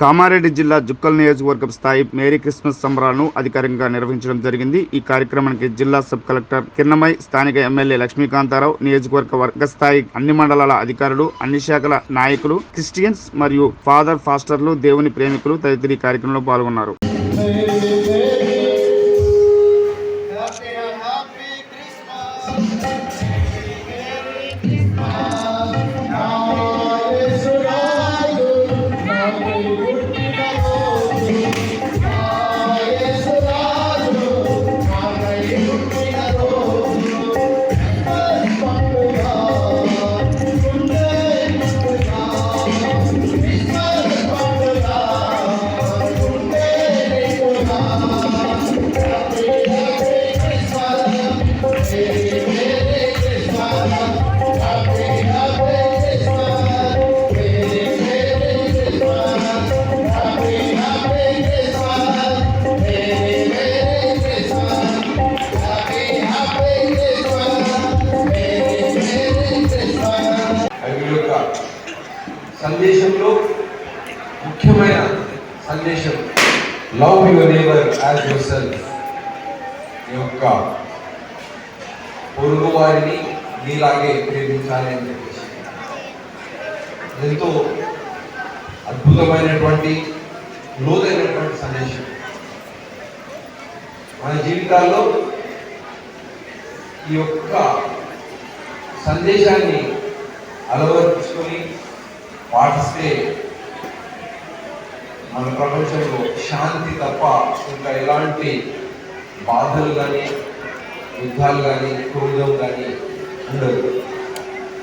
కామారెడ్డి జిల్లా జుక్కల్ నియోజకవర్గ స్థాయి మేరీ క్రిస్మస్ సంబరాలను అధికారికంగా నిర్వహించడం జరిగింది. ఈ కార్యక్రమానికి జిల్లా సబ్ కలెక్టర్ కిరణమై, స్థానిక ఎమ్మెల్యే లక్ష్మీకాంతారావు, నియోజకవర్గ వర్గ స్థాయి అన్ని మండలాల అధికారులు, అన్ని శాఖల నాయకులు, క్రిస్టియన్స్ మరియు ఫాదర్ ఫాస్టర్లు, దేవుని ప్రేమికులు తదితర ఈ కార్యక్రమంలో పాల్గొన్నారు. సందేశంలో ముఖ్యమైన సందేశం love your neighbour as your self. ఈ యొక్క పొరుగు వారిని నీలాగే ప్రేమించాలి అని చెప్పేసి ఎంతో అద్భుతమైనటువంటి లోతైనటువంటి సందేశం. మన జీవితాల్లో ఈ యొక్క సందేశాన్ని అలవర్చుకొని పాటిస్తే మన ప్రపంచంలో శాంతి తప్ప ఇంకా ఎలాంటి బాధలు కానీ, యుద్ధాలు కానీ, క్రోధం కానీ ఉండదు.